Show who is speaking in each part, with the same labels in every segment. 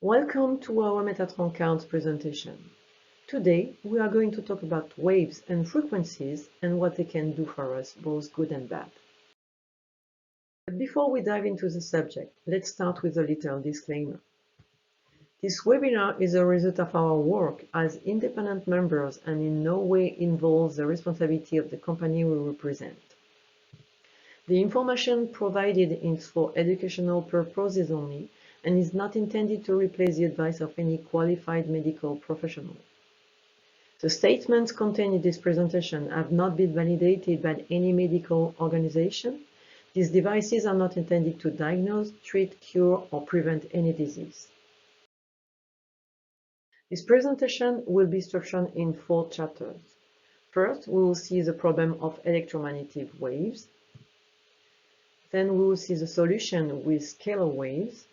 Speaker 1: Welcome to our Metatron counts presentation. Today we are going to talk about waves and frequencies and what they can do for us, both good and bad. But before we dive into the subject, let's start with a little disclaimer. This webinar is a result of our work as independent members and in no way involves the responsibility of the company we represent. The information provided is for educational purposes only and is not intended to replace the advice of any qualified medical professional. The statements contained in this presentation have not been validated by any medical organization. These devices are not intended to diagnose, treat, cure, or prevent any disease. This presentation will be structured in 4 chapters. First, we will see the problem of electromagnetic waves. Then we will see the solution with scalar waves.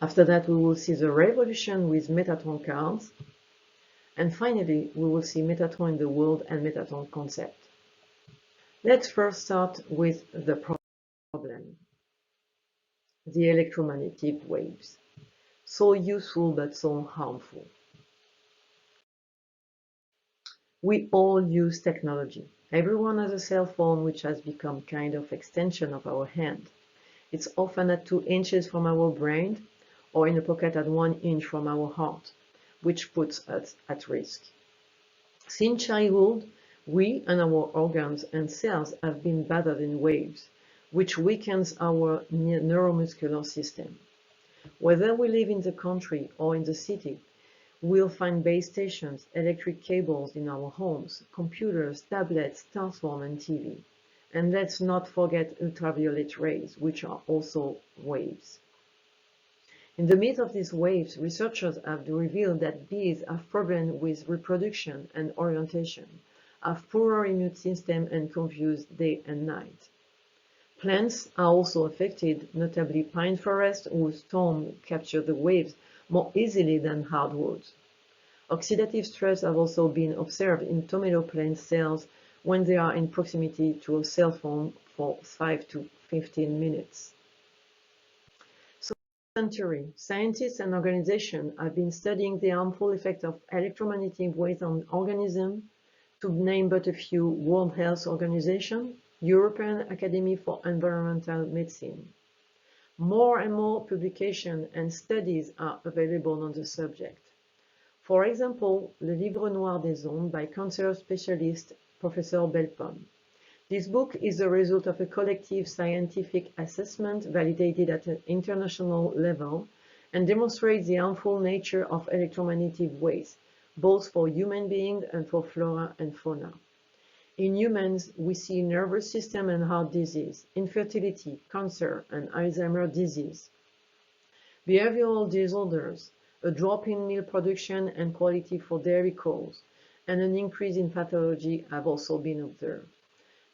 Speaker 1: After that, we will see the revolution with Metatron cards. And finally, we will see Metatron in the world and Metatron concept. Let's first start with the problem. The electromagnetic waves. So useful but so harmful. We all use technology. Everyone has a cell phone which has become kind of extension of our hand. It's often at 2 inches from our brain or in a pocket at 1 inch from our heart, which puts us at risk. Since childhood, we and our organs and cells have been battered in waves, which weakens our neuromuscular system. Whether we live in the country or in the city, we'll find base stations, electric cables in our homes, computers, tablets, smartphones, and TV. And let's not forget ultraviolet rays, which are also waves. In the midst of these waves, researchers have revealed that bees have problems with reproduction and orientation, have poorer immune system, and confused day and night. Plants are also affected, notably pine forests, whose storms capture the waves more easily than hardwoods. Oxidative stress have also been observed in tomato plant cells when they are in proximity to a cell phone for 5 to 15 minutes. So, for a century, scientists and organizations have been studying the harmful effect of electromagnetic waves on organisms, to name but a few: World Health Organization, European Academy for Environmental Medicine. More and more publications and studies are available on the subject. For example, Le Livre Noir des Ondes by cancer specialist Professor Belpom. This book is the result of a collective scientific assessment validated at an international level and demonstrates the harmful nature of electromagnetic waves, both for human beings and for flora and fauna. In humans, we see nervous system and heart disease, infertility, cancer, and Alzheimer's disease. Behavioral disorders, a drop in milk production and quality for dairy cows, and an increase in pathology have also been observed.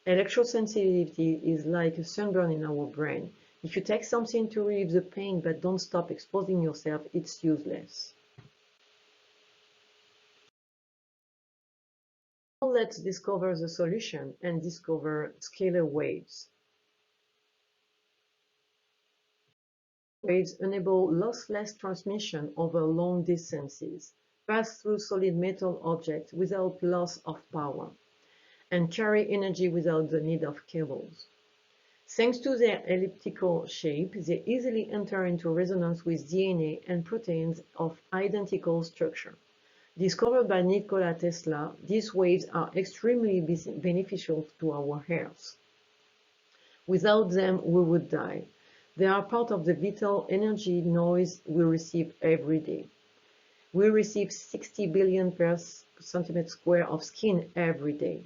Speaker 1: Electrosensitivity is like a sunburn in our brain. If you take something to relieve the pain but don't stop exposing yourself, it's useless. Let's discover the solution and discover scalar waves. Waves enable lossless transmission over long distances, pass through solid metal objects without loss of power, and carry energy without the need of cables. Thanks to their elliptical shape, they easily enter into resonance with DNA and proteins of identical structure. Discovered by Nikola Tesla, these waves are extremely beneficial to our health. Without them, we would die. They are part of the vital energy noise we receive every day. We receive 60 billion per centimeter square of skin every day.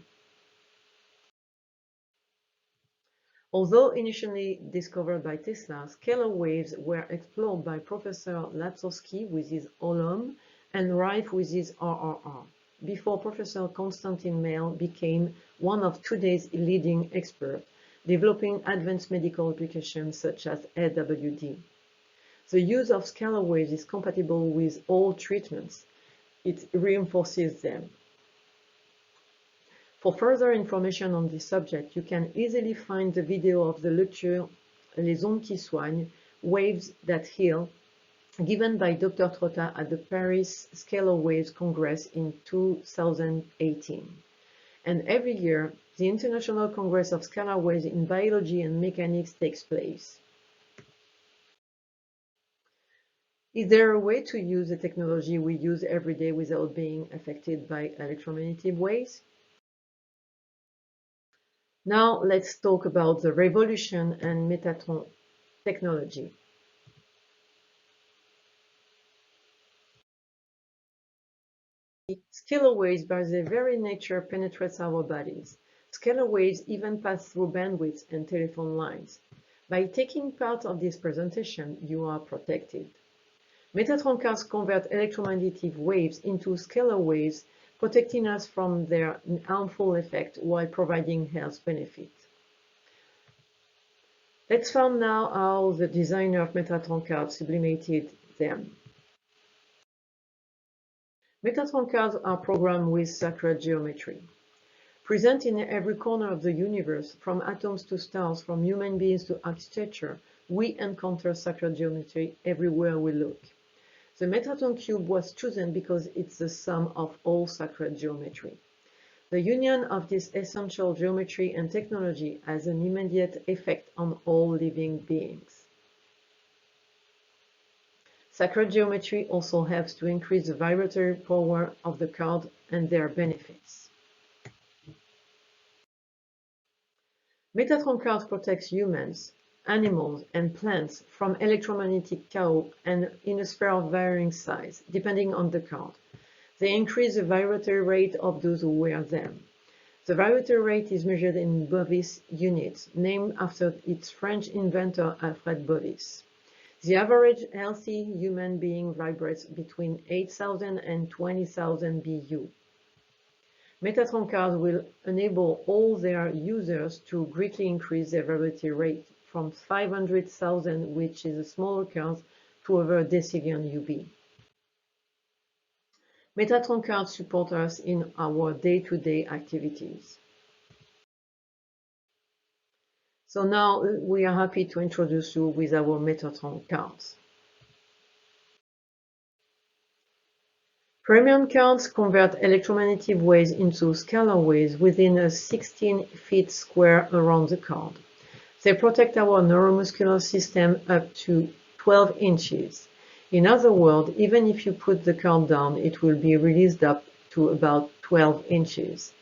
Speaker 1: Although initially discovered by Tesla, scalar waves were explored by Professor Lapsowski with his Ohlom and Rife with his RRR, before Professor Konstantin Mail became one of today's leading experts, developing advanced medical applications such as AWD. The use of scalar waves is compatible with all treatments. It reinforces them. For further information on this subject, you can easily find the video of the lecture Les ondes qui soignent, Waves that Heal, given by Dr. Trotta at the Paris Scalar Waves Congress in 2018. And every year, the International Congress of Scalar Waves in Biology and Mechanics takes place. Is there a way to use the technology we use every day without being affected by electromagnetic waves? Now let's talk about the revolution and Metatron technology. Scalar waves, by their very nature, penetrates our bodies. Scalar waves even pass through bandwidths and telephone lines. By taking part of this presentation, you are protected. Metatron cards convert electromagnetic waves into scalar waves, protecting us from their harmful effect while providing health benefits. Let's find now how the designer of Metatron cards sublimated them. Metatron cards are programmed with sacred geometry. Present in every corner of the universe, from atoms to stars, from human beings to architecture, we encounter sacred geometry everywhere we look. The Metatron cube was chosen because it's the sum of all sacred geometry. The union of this essential geometry and technology has an immediate effect on all living beings. Sacred geometry also helps to increase the vibratory power of the card and their benefits. Metatron card protects humans, animals, and plants from electromagnetic chaos and in a sphere of varying size, depending on the card. They increase the vibratory rate of those who wear them. The vibratory rate is measured in Bovis units, named after its French inventor Alfred Bovis. The average healthy human being vibrates between 8,000 and 20,000 BU. Metatron cards will enable all their users to greatly increase their vibratory rate from 500,000, which is a smaller card, to over a decillion UB. Metatron cards support us in our day-to-day activities. So now we are happy to introduce you with our Metatron cards. Premium cards convert electromagnetic waves into scalar waves within a 16 feet square around the card. They protect our neuromuscular system up to 12 inches. In other words, even if you put the card down, it will be released up to about 12 inches.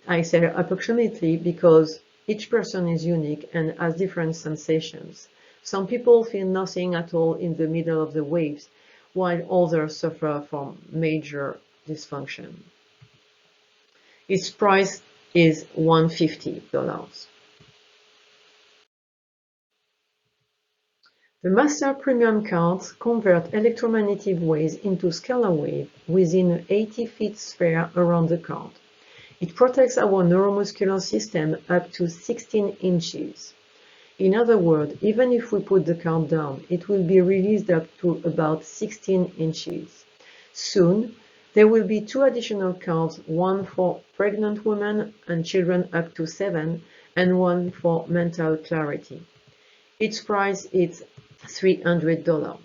Speaker 1: I say approximately because each person is unique and has different sensations. Some people feel nothing at all in the middle of the waves, while others suffer from major dysfunction. Its price is $150. The Master Premium cards convert electromagnetic waves into scalar waves within an 80 feet sphere around the card. It protects our neuromuscular system up to 16 inches. In other words, even if we put the card down, it will be released up to about 16 inches. Soon, there will be 2 additional cards, one for pregnant women and children up to 7, and one for mental clarity. Its price is $300.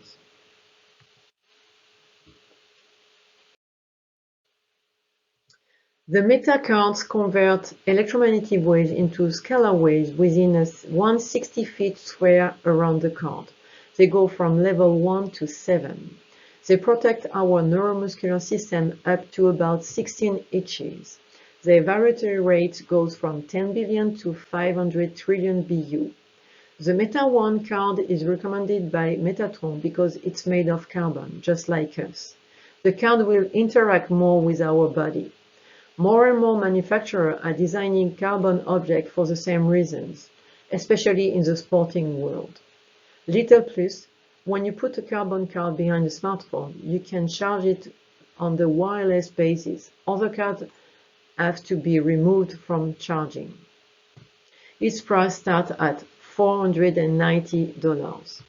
Speaker 1: The Meta cards convert electromagnetic waves into scalar waves within a 160 feet square around the card. They go from level 1 to 7. They protect our neuromuscular system up to about 16 inches. Their vibratory rate goes from 10 billion to 500 trillion BU. The Meta 1 card is recommended by Metatron because it's made of carbon, just like us. The card will interact more with our body. More and more manufacturers are designing carbon objects for the same reasons, especially in the sporting world. Little plus, when you put a carbon card behind a smartphone, you can charge it on the wireless basis. Other cards have to be removed from charging. Its price starts at $490.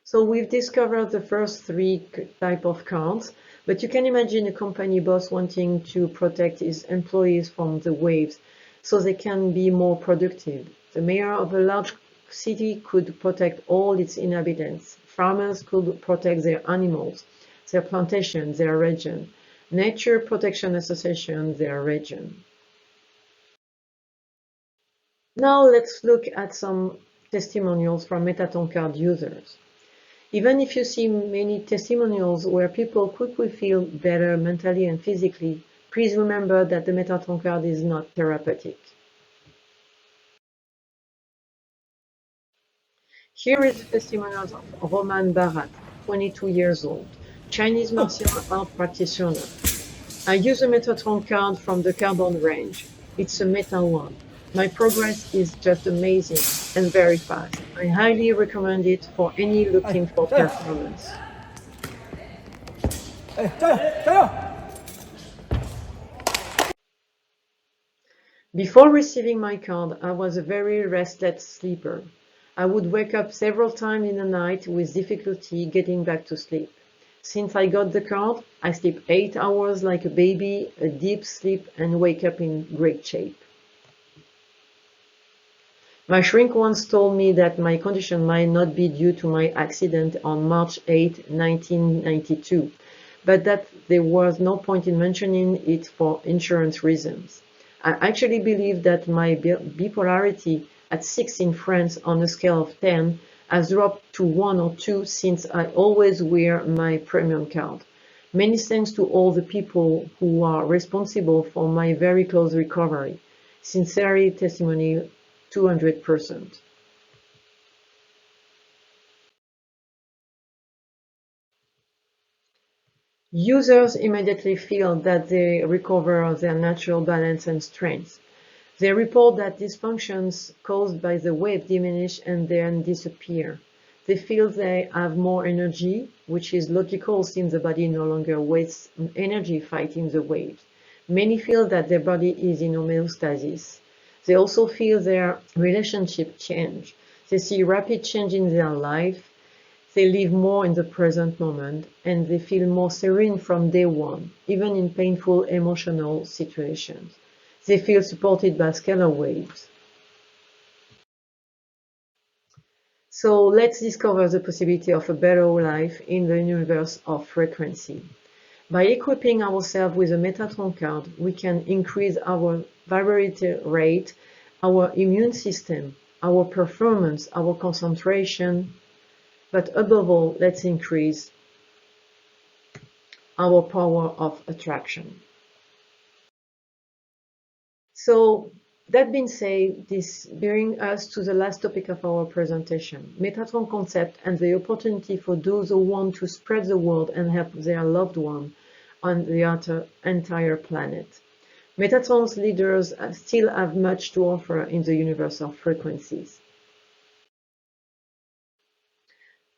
Speaker 1: So we've discovered the first 3 types of cards, but you can imagine a company boss wanting to protect his employees from the waves so they can be more productive. The mayor of a large city could protect all its inhabitants. Farmers could protect their animals, their plantation, their region. Nature Protection Association, their region. Now let's look at some testimonials from Metatron card users. Even if you see many testimonials where people quickly feel better mentally and physically, please remember that the Metatron card is not therapeutic. Here is the testimonials of Roman Barat, 22 years old, Chinese martial art practitioner. I use a Metatron card from the Carbon range. It's a Meta one. My progress is just amazing and very fast. I highly recommend it for any looking for performance.
Speaker 2: 哎，加油，加油！
Speaker 1: Before receiving my card, I was a very restless sleeper. I would wake up several times in the night with difficulty getting back to sleep. Since I got the card, I sleep 8 hours like a baby, a deep sleep, and wake up in great shape. My shrink once told me that my condition might not be due to my accident on March 8, 1992, but that there was no point in mentioning it for insurance reasons. I actually believe that my bipolarity at 6 in France on a scale of 10 has dropped to 1 or 2 since I always wear my premium card. Many thanks to all the people who are responsible for my very close recovery. Sincerely, testimony 200%. Users immediately feel that they recover their natural balance and strength. They report that dysfunctions caused by the wave diminish and then disappear. They feel they have more energy, which is logical since the body no longer wastes energy fighting the waves. Many feel that their body is in homeostasis. They also feel their relationship change. They see rapid change in their life. They live more in the present moment, and they feel more serene from day one, even in painful emotional situations. They feel supported by scalar waves. So let's discover the possibility of a better life in the universe of frequency. By equipping ourselves with a Metatron card, we can increase our vibratory rate, our immune system, our performance, our concentration, but above all, let's increase our power of attraction. So that being said, this brings us to the last topic of our presentation, Metatron concept and the opportunity for those who want to spread the word and help their loved one on the entire planet. Metatron's leaders still have much to offer in the universe of frequencies.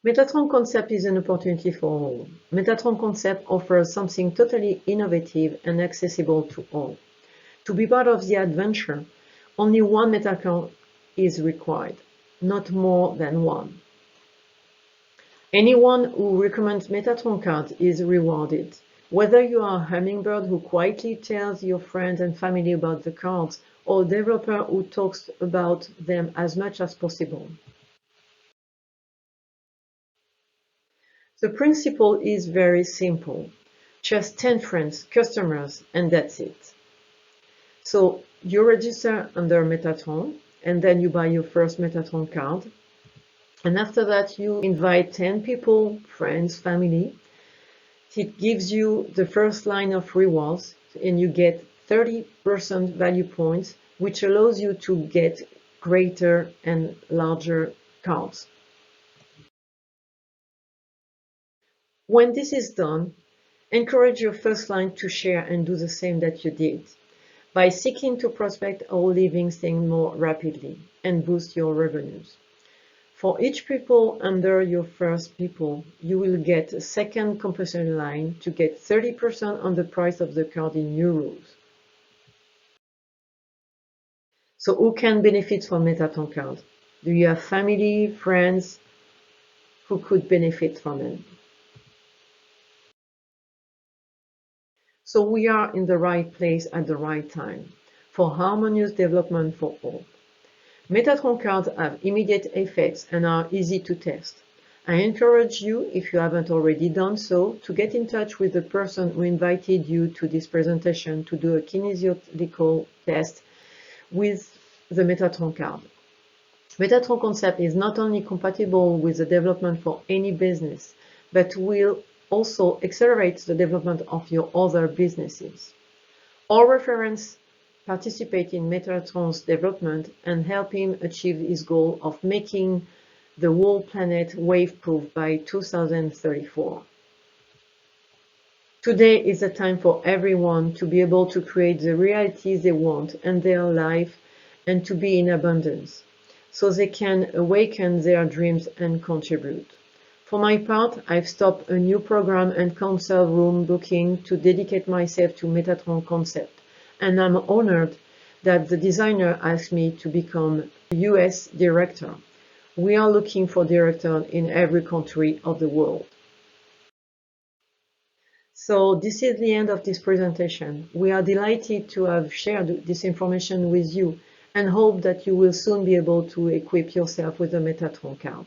Speaker 1: Metatron concept is an opportunity for all. Metatron concept offers something totally innovative and accessible to all. To be part of the adventure, only one Metatron is required, not more than one. Anyone who recommends Metatron cards is rewarded. Whether you are a hummingbird who quietly tells your friends and family about the cards, or a developer who talks about them as much as possible. The principle is very simple. Just 10 friends, customers, and that's it. So you register under Metatron, and then you buy your first Metatron card. And after that, you invite 10 people, friends, family. It gives you the first line of rewards, and you get 30% value points, which allows you to get greater and larger cards. When this is done, encourage your first line to share and do the same that you did by seeking to prospect or living things more rapidly and boost your revenues. For each people under your first people, you will get a second compulsory line to get 30% on the price of the card in euros. So who can benefit from Metatron card? Do you have family, friends who could benefit from it? So we are in the right place at the right time for harmonious development for all. Metatron cards have immediate effects and are easy to test. I encourage you, if you haven't already done so, to get in touch with the person who invited you to this presentation to do a kinesiological test with the Metatron card. Metatron concept is not only compatible with the development for any business, but will also accelerate the development of your other businesses. All reference participate in Metatron's development and help him achieve his goal of making the whole planet wave-proof by 2034. Today is the time for everyone to be able to create the realities they want in their life and to be in abundance, so they can awaken their dreams and contribute. For my part, I've stopped a new program and council room booking to dedicate myself to Metatron concept, and I'm honored that the designer asked me to become US director. We are looking for directors in every country of the world. So this is the end of this presentation. We are delighted to have shared this information with you and hope that you will soon be able to equip yourself with a Metatron card.